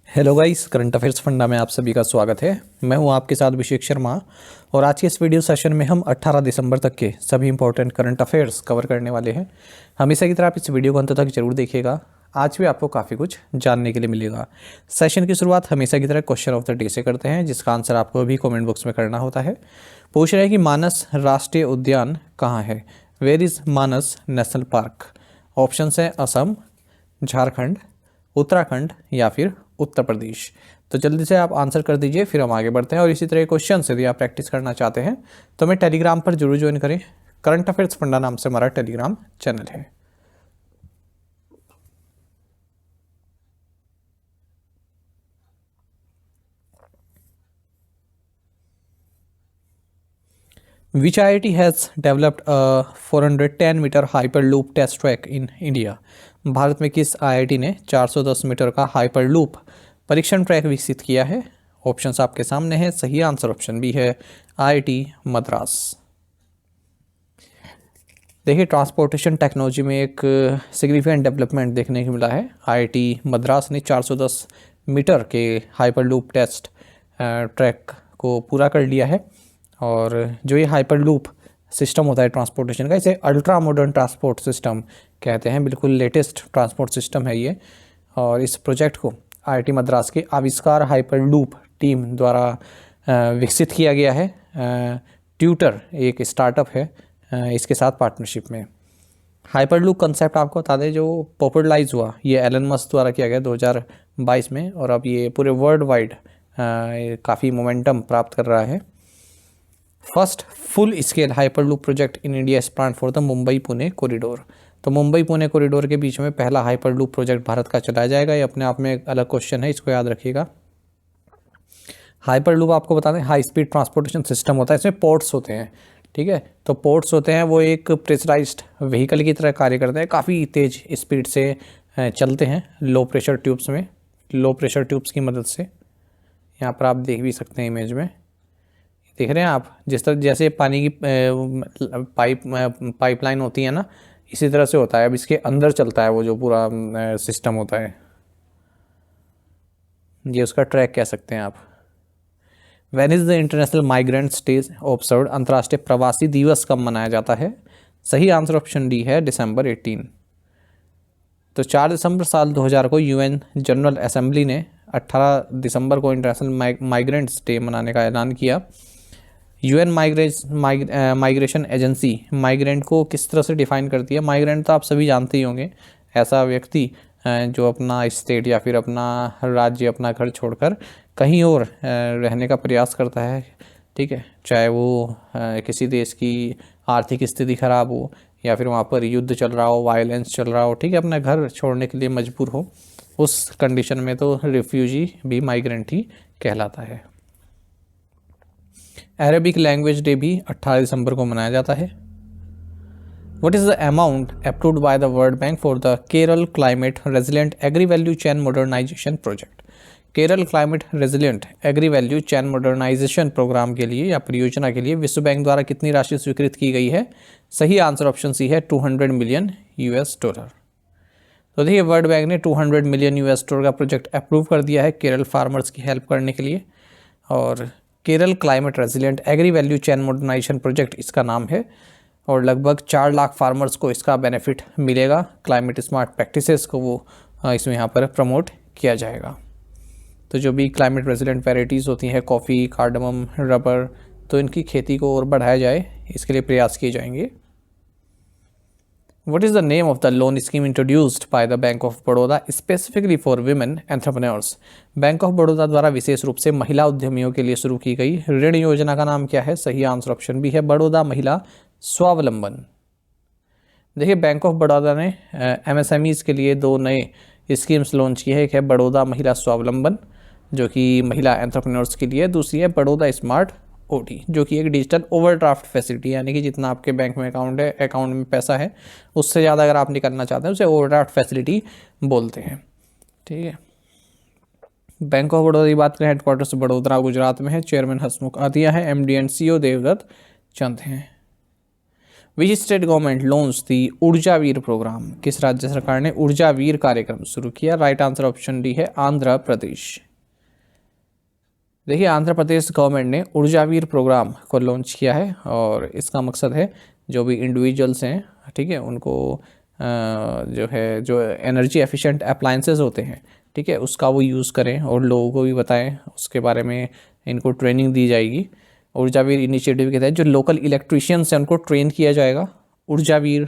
Hello guys, current affairs funda में आप सभी का स्वागत है। मैं हूं आपके साथ अभिषेक शर्मा और आज के इस वीडियो सेशन में हम 18 दिसंबर तक के सभी इंपॉर्टेंट करंट अफेयर्स कवर करने वाले हैं। हमेशा की तरह आप इस वीडियो को अंत तक जरूर देखिएगा। आज भी आपको काफ़ी कुछ जानने के लिए मिलेगा। सेशन की शुरुआत हमेशा की तरह क्वेश्चन ऑफ द डे से करते हैं, जिसका आंसर आपको भी कॉमेंट बॉक्स में करना होता है। पूछ रहे हैं कि मानस राष्ट्रीय उद्यान कहाँ है। Where is Manas national park. Option है असम, झारखंड, उत्तराखंड या फिर उत्तर प्रदेश। तो जल्दी से आप आंसर कर दीजिए, फिर हम आगे बढ़ते हैं। और इसी तरह क्वेश्चन यदि आप प्रैक्टिस करना चाहते हैं तो हमें टेलीग्राम पर जरूर ज्वाइन करें। करंट अफेयर्स फंडा नाम से हमारा टेलीग्राम चैनल है। Which IIT has developed a 410 metre hyperloop test track in India. Bharat में किस आईआईटी ने 410 मीटर का हाइपरलूप परीक्षण ट्रैक विकसित किया है। ऑप्शंस आपके सामने हैं। सही आंसर ऑप्शन बी है, आईआईटी मद्रास। देखिए, ट्रांसपोर्टेशन टेक्नोलॉजी में एक सिग्निफिकेंट डेवलपमेंट देखने को मिला है। आईआईटी मद्रास ने 410 मीटर के हाइपरलूप टेस्ट ट्रैक को पूरा कर लिया है। और जो ये हाइपरलूप सिस्टम होता है ट्रांसपोर्टेशन का, इसे अल्ट्रा मॉडर्न ट्रांसपोर्ट सिस्टम कहते हैं। बिल्कुल लेटेस्ट ट्रांसपोर्ट सिस्टम है ये। और इस प्रोजेक्ट को आईआईटी मद्रास के आविष्कार हाइपरलूप टीम द्वारा विकसित किया गया है। ट्यूटर एक स्टार्टअप है इसके साथ पार्टनरशिप में। हाइपरलूप कंसेप्ट आपको बता दें, जो पॉपुलराइज हुआ ये एलन मस्क द्वारा किया गया 2022 में, और अब ये पूरे वर्ल्ड वाइड काफ़ी मोमेंटम प्राप्त कर रहा है। First full scale hyperloop project in India is plan for the Mumbai Pune corridor. तो मुंबई पुणे कॉरिडोर के बीच में पहला हाइपरलूप प्रोजेक्ट भारत का चलाया जाएगा। ये अपने आप में एक अलग क्वेश्चन है, इसको याद रखिएगा। हाइपरलूप आपको बता दें हाई स्पीड ट्रांसपोर्टेशन सिस्टम होता है। इसमें पोर्ट्स होते हैं, ठीक है। तो पोर्ट्स होते हैं वो एक प्रेशराइज्ड व्हीकल की तरह कार्य करते हैं, काफ़ी तेज़ स्पीड से चलते हैं लो प्रेशर ट्यूब्स में, लो प्रेशर ट्यूब्स की मदद से। यहाँ पर आप देख भी सकते हैं इमेज में, देख रहे हैं आप, जिस तरह जैसे पानी की पाइपलाइन होती है ना, इसी तरह से होता है। अब इसके अंदर चलता है वो जो पूरा सिस्टम होता है, ये उसका ट्रैक कह सकते हैं आप। When is the international migrant days observed. अंतर्राष्ट्रीय प्रवासी दिवस कब मनाया जाता है। सही आंसर ऑप्शन डी है, दिसंबर 18। तो 4 दिसंबर साल 2000 को यूएन जनरल असेंबली ने 18 दिसंबर को इंटरनेशनल माइग्रेंट्स डे मनाने का ऐलान किया। यूएन माइग्रेशन एजेंसी माइग्रेंट को किस तरह से डिफाइन करती है। माइग्रेंट तो आप सभी जानते ही होंगे, ऐसा व्यक्ति जो अपना स्टेट या फिर अपना राज्य, अपना घर छोड़कर कहीं और रहने का प्रयास करता है, ठीक है। चाहे वो किसी देश की आर्थिक स्थिति खराब हो या फिर वहाँ पर युद्ध चल रहा हो, वायलेंस चल रहा हो, ठीक है, अपना घर छोड़ने के लिए मजबूर हो, उस कंडीशन में तो रिफ्यूजी भी माइग्रेंट ही कहलाता है। अरेबिक लैंग्वेज डे भी 18 दिसंबर को मनाया जाता है। What is the amount approved by the World Bank for the Kerala climate resilient agri value chain modernisation project. Kerala climate resilient agri value chain modernisation programme के लिए या परियोजना के लिए विश्व बैंक द्वारा कितनी राशि स्वीकृत की गई है। सही आंसर ऑप्शन सी है, $200 मिलियन। तो देखिए, वर्ल्ड बैंक ने $200 मिलियन का प्रोजेक्ट अप्रूव कर दिया है केरल फार्मर्स की हेल्प करने के लिए। और Kerala climate resilient agri value chain modernisation project इसका नाम है। और लगभग 4 लाख फार्मर्स को इसका बेनिफिट मिलेगा। क्लाइमेट स्मार्ट प्रैक्टिसेस को वो इसमें यहाँ पर प्रमोट किया जाएगा। तो जो भी क्लाइमेट रेजिलिएंट वैराइटीज़ होती हैं, कॉफ़ी, कार्डमम, रबर, तो इनकी खेती को और बढ़ाया जाए, इसके लिए प्रयास किए जाएंगे। What is the name of the loan scheme introduced by the Bank of Baroda specifically for women entrepreneurs? Bank of Baroda द्वारा विशेष रूप से महिला उद्यमियों के लिए शुरू की गई ऋण योजना का नाम क्या है। सही आंसर ऑप्शन बी है, बड़ौदा महिला स्वावलंबन। देखिए, बैंक ऑफ बड़ौदा ने एमएसएमईज के लिए 2 नए स्कीम्स लॉन्च की है। एक है बड़ौदा महिला स्वावलंबन, जो कि महिला एंटरप्रेन्योर्स के लिए। दूसरी है बड़ौदा स्मार्ट ओटी, जो कि एक डिजिटल ओवरड्राफ्ट फैसिलिटी, यानी कि जितना आपके बैंक में अकाउंट में पैसा है, उससे ज़्यादा अगर आप निकालना चाहते हैं उसे ओवरड्राफ्ट फैसिलिटी बोलते हैं, ठीक है। बैंक ऑफ बड़ौदा की बात करें, हेडक्वार्टर्स बड़ोदरा गुजरात में है। चेयरमैन हसमुख आदिया है। MD and CEO Devdutt Chand हैं। Which state government launch the Urjaveer program, किस राज्य सरकार ने ऊर्जावीर कार्यक्रम शुरू किया? राइट आंसर ऑप्शन डी है आंध्र प्रदेश। देखिए आंध्र प्रदेश गवर्नमेंट ने ऊर्जावीर प्रोग्राम को लॉन्च किया है और इसका मकसद है जो भी इंडिविजुअल्स हैं, ठीक है, उनको जो एनर्जी एफिशिएंट अप्लायंसेस होते हैं, ठीक है, उसका वो यूज़ करें और लोगों को भी बताएं, उसके बारे में इनको ट्रेनिंग दी जाएगी। ऊर्जावीर इनिशिएटिव के तहत जो लोकल इलेक्ट्रीशियंस हैं उनको ट्रेन किया जाएगा, ऊर्जावीर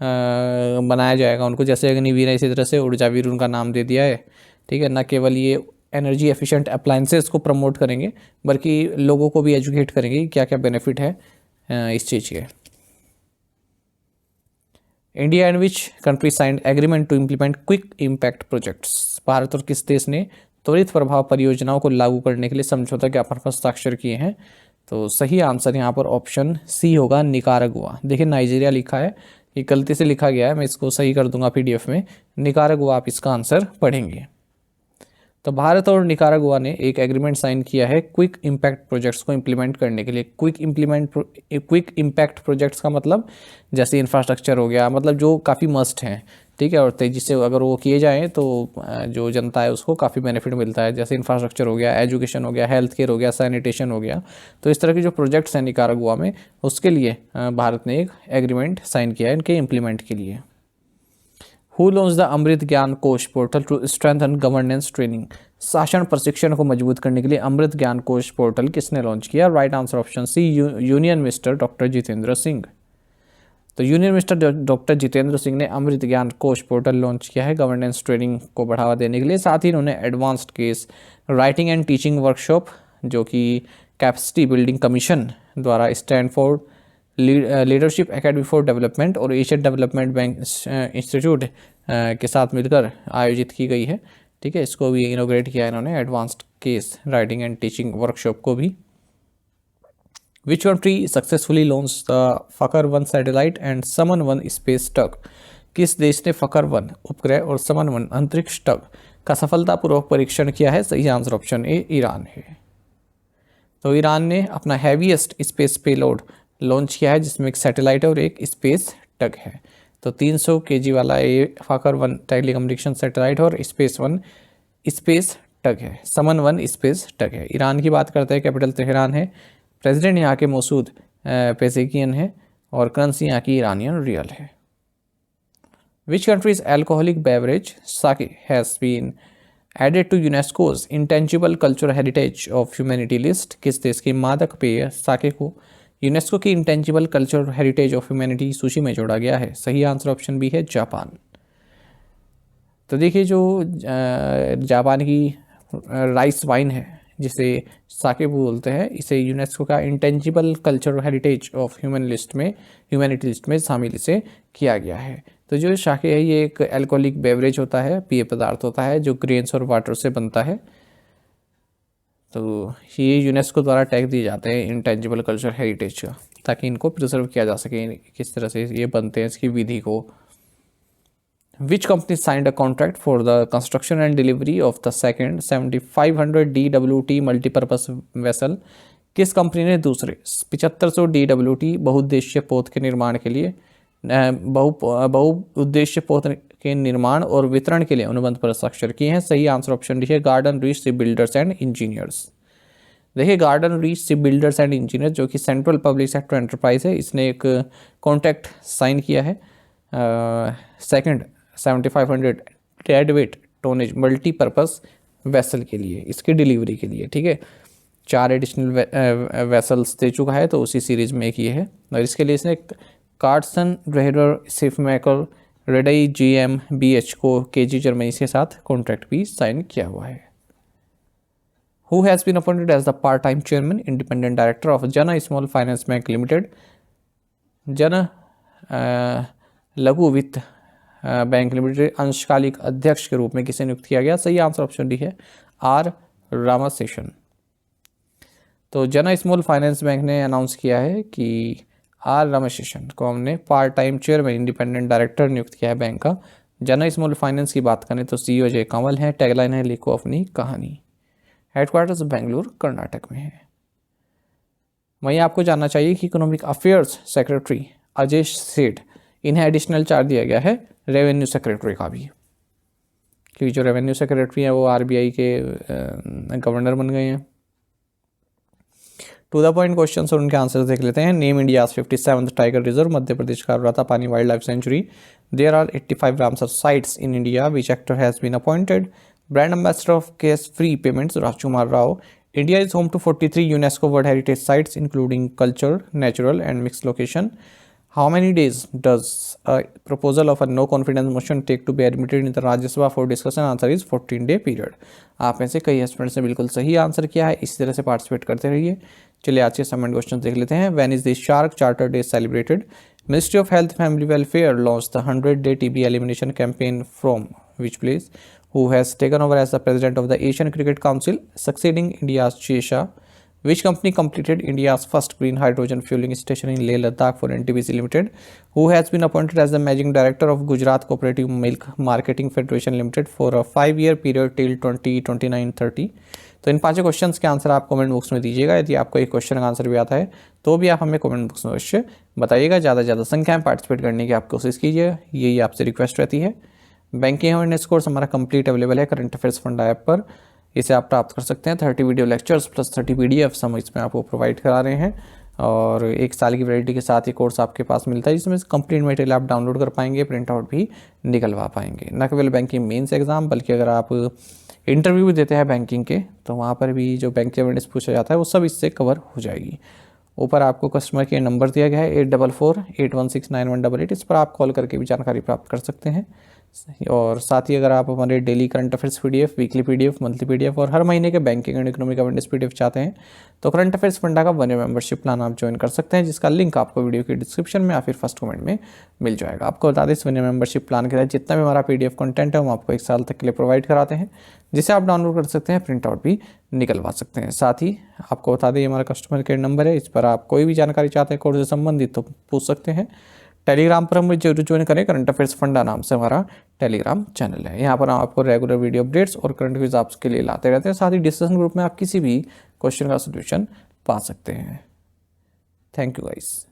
बनाया जाएगा उनको, जैसे अग्निवीर है इसी तरह से ऊर्जावीर उनका नाम दे दिया है, ठीक है। न केवल ये एनर्जी एफिशिएंट अप्लायंसेस को प्रमोट करेंगे बल्कि लोगों को भी एजुकेट करेंगे क्या क्या बेनिफिट है इस चीज़ के। India and which country signed agreement to implement quick impact projects, Bharat और किस देश ने त्वरित प्रभाव परियोजनाओं को लागू करने के लिए समझौता ज्ञापन पर हस्ताक्षर किए हैं? तो सही आंसर यहाँ पर ऑप्शन सी होगा, निकारागुआ। देखिए नाइजीरिया लिखा है, ये गलती से लिखा गया है, मैं इसको सही कर दूंगा पीडीएफ में, निकारागुआ आप इसका आंसर पढ़ेंगे। तो भारत और निकारागुआ ने एक एग्रीमेंट साइन किया है क्विक इम्पैक्ट प्रोजेक्ट्स को इम्प्लीमेंट करने के लिए। क्विक इम्पैक्ट प्रोजेक्ट्स का मतलब जैसे इंफ्रास्ट्रक्चर हो गया, मतलब जो काफ़ी मस्ट हैं, ठीक है, और तेज़ी से अगर वो किए जाएँ तो जो जनता है उसको काफ़ी बेनिफिट मिलता है। जैसे इंफ्रास्ट्रक्चर हो गया, एजुकेशन हो गया, हेल्थ केयर हो गया, सैनिटेशन हो गया, तो इस तरह के जो प्रोजेक्ट्स हैं निकारागुआ में, उसके लिए भारत ने एक एग्रीमेंट साइन किया है इनके इम्प्लीमेंट के लिए। Who launch the Amrit Gyan Kosh portal to strengthen governance training, शासन प्रशिक्षण को मजबूत करने के लिए अमृत ज्ञान कोश पोर्टल किसने लॉन्च किया? Right answer option C, union minister doctor Jitendra Singh. तो union minister doctor Jitendra Singh ने अमृत ज्ञान कोश पोर्टल लॉन्च किया है गवर्नेंस ट्रेनिंग को बढ़ावा देने के लिए। साथ ही इन्होंने advanced case writing and teaching workshop जो कि कैपेसिटी बिल्डिंग कमीशन द्वारा Stanford leadership academy for development और एशियन डेवलपमेंट बैंक इंस्टीट्यूट के साथ मिलकर आयोजित की गई है, ठीक है, इसको भी इनोग्रेट किया इन्होंने, advanced case writing and teaching workshop को भी। Which country successfully launch the Fakhr one satellite and Saman one space tug, किस देश ने फकर-1 उपग्रह और समन-1 अंतरिक्ष टग का सफलतापूर्वक परीक्षण किया है? सही आंसर ऑप्शन ए, ईरान है। तो ईरान ने अपना हैवीएस्ट स्पेस पेलोड लॉन्च किया है जिसमें एक सैटेलाइट है और एक स्पेस टग है। तो 300 kg वाला ये फकर-1 टेलीकम्युनिकेशन सैटेलाइट और स्पेस-1 स्पेस टग है, समन-1 स्पेस टग है। ईरान की बात करते हैं, कैपिटल तेहरान है, प्रेसिडेंट यहाँ के मसूद पेज़ेकियन है और करेंसी यहाँ की ईरानियन रियल है। Which countries alcoholic beverage sake has been added to UNESCO's intangible cultural heritage of humanity list, किस देश के मादक पेय साके को यूनेस्को की intangible cultural heritage of humanity सूची में जोड़ा गया है? सही आंसर ऑप्शन बी है, जापान। तो देखिए जो जापान की राइस वाइन है जिसे साके बोलते हैं, इसे यूनेस्को का intangible cultural heritage of humanity list में शामिल इसे किया गया है। तो जो साके है ये एक अल्कोहलिक बेवरेज होता है, पेय पदार्थ होता है जो ग्रेन्स और वाटर से बनता है। तो ये यूनेस्को द्वारा टैग दिए जाते हैं इंटेंजिबल कल्चरल हेरिटेज का, ताकि इनको प्रिजर्व किया जा सके किस तरह से ये बनते हैं, इसकी विधि को। Which company signed a contract for the construction and delivery of the second 7500 DWT multipurpose vessel, किस कंपनी ने दूसरे 7500 DWT बहुउद्देश्य पोत के निर्माण के लिए बहुउद्देश्य पोत के निर्माण और वितरण के लिए अनुबंध पर हस्ताक्षर किए हैं? सही आंसर ऑप्शन डी है, garden reach ship builders and engineers. देखिए garden reach ship builders and engineers जो कि सेंट्रल पब्लिक सेक्टर एंटरप्राइज है, इसने एक कॉन्ट्रैक्ट साइन किया है second 7500 deadweight tonnage multipurpose vessel के लिए, इसकी डिलीवरी के लिए, ठीक है। 4 एडिशनल वेसल्स दे चुका है, तो उसी सीरीज़ में एक ये है और इसके लिए इसने Carsten Rehder Schiffsmakler Reederei GmbH को KG जर्मनी के साथ कॉन्ट्रैक्ट भी साइन किया हुआ है। Who has been appointed as the part time chairman independent director of Jana small finance bank limited, Jana लघु वित्त बैंक लिमिटेड अंशकालिक अध्यक्ष के रूप में किसे नियुक्त किया गया? सही आंसर ऑप्शन डी है, R रामाशेषन। तो जन स्मॉल फाइनेंस बैंक ने अनाउंस किया है कि R रामाशेषन को हमने part time chairman independent director नियुक्त किया है बैंक का। जन स्मॉल फाइनेंस की बात करें तो CEO अजय कंवल है, टैगलाइन है लिखो अपनी कहानी। हेडक्वार्टर्स बेंगलुरु कर्नाटक में है। वहीं आपको जानना चाहिए कि इकोनॉमिक अफेयर्स सेक्रेटरी अजय सेठ, इन्हें एडिशनल चार्ज दिया गया है रेवेन्यू सेक्रेटरी का भी, क्योंकि जो रेवेन्यू सेक्रेटरी है वो आरबीआई के गवर्नर बन गए हैं। टू द पॉइंट क्वेश्चन और उनके आंसर देख लेते हैं। Name India 57th tiger reserve, Madhya Pradesh का Ratapani wildlife sanctuary. There are 85 Ramsar sites in India, which actor has been appointed. Brand ambassador of cash free payments, Rajkummar Rao. India is home to 43 UNESCO world heritage sites including culture, natural and mix location. How many days does a proposal of a no confidence motion take to be admitted in the Rajya Sabha for discussion? Answer is 14-day period. आप में से कई students ने बिल्कुल सही answer किया है, इसी तरह से पार्टिसिपेट करते रहिए। चलिए आज के असाइनमेंट क्वेश्चन देख लेते हैं। When is the Shark Charter Day celebrated? Ministry of Health Family Welfare launched the 100-day TB elimination campaign from which place? Who has taken over as the president of the Asian Cricket Council, succeeding India's Chesha? Which company completed India's first green hydrogen fueling station in Leh Ladakh for NTPC Limited? Who has been appointed as the managing director of Gujarat Cooperative Milk Marketing Federation Limited for a 5-year period till 2029-30? तो इन पांचों questions के answer आप comment box में दीजिएगा। यदि आपको एक question का आंसर भी आता है तो भी आप हमें कमेंट बॉक्स में अवश्य बताइएगा। ज़्यादा से ज़्यादा संख्या में पार्टिसिपेट करने की आप कोशिश कीजिए, यही आपसे रिक्वेस्ट रहती है। बैंकिंग अवेयरनेस कोर्स हमारा कंप्लीट अवेलेबल है करंट अफेयर्स फंडा ऐप पर, इसे आप प्राप्त कर सकते हैं। 30 वीडियो लेक्चर्स प्लस 30 PDF हम इसमें आपको प्रोवाइड करा रहे हैं, और 1 साल की वैलिडिटी के साथ ये कोर्स आपके पास मिलता है, जिसमें कंप्लीट मटेरियल आप डाउनलोड कर पाएंगे, प्रिंट आउट भी निकलवा पाएंगे। न केवल बैंकिंग मेंस एग्जाम, बल्कि अगर आप इंटरव्यू भी देते हैं बैंकिंग के, तो वहाँ पर भी जो बैंक अवेयरनेस पूछा जाता है वो सब इससे कवर हो जाएगी। ऊपर आपको कस्टमर केयर नंबर दिया गया है 8448169188, इस पर आप कॉल करके भी जानकारी प्राप्त कर सकते हैं। और साथ ही अगर आप हमारे daily current affairs PDF, weekly PDF, monthly PDF और हर महीने के banking and economic awareness PDF चाहते हैं तो करंट अफेयर्स फंडा का 1 ईयर मेंबरशिप प्लान आप ज्वाइन कर सकते हैं, जिसका लिंक आपको वीडियो के डिस्क्रिप्शन में या फिर फर्स्ट कमेंट में मिल जाएगा। आपको बता दें इस 1 ईयर मेंबरशिप प्लान के तहत जितना भी हमारा PDF कंटेंट है हम आपको 1 साल तक के लिए प्रोवाइड कराते हैं, जिसे आप डाउनलोड कर सकते हैं, प्रिंट आउट भी निकलवा सकते हैं। साथ ही आपको बता दें हमारा कस्टमर केयर नंबर है, इस पर आप कोई भी जानकारी चाहते हैं कोर्स से संबंधित तो पूछ सकते हैं। टेलीग्राम पर हम जरूर ज्वाइन करें, करंट अफेयर्स फंडा नाम से हमारा टेलीग्राम चैनल है। यहाँ पर आपको रेगुलर वीडियो अपडेट्स और करंट अफेयर्स आपके लिए लाते रहते हैं। साथ ही डिस्कशन ग्रुप में आप किसी भी क्वेश्चन का सोल्यूशन पा सकते हैं। Thank you guys.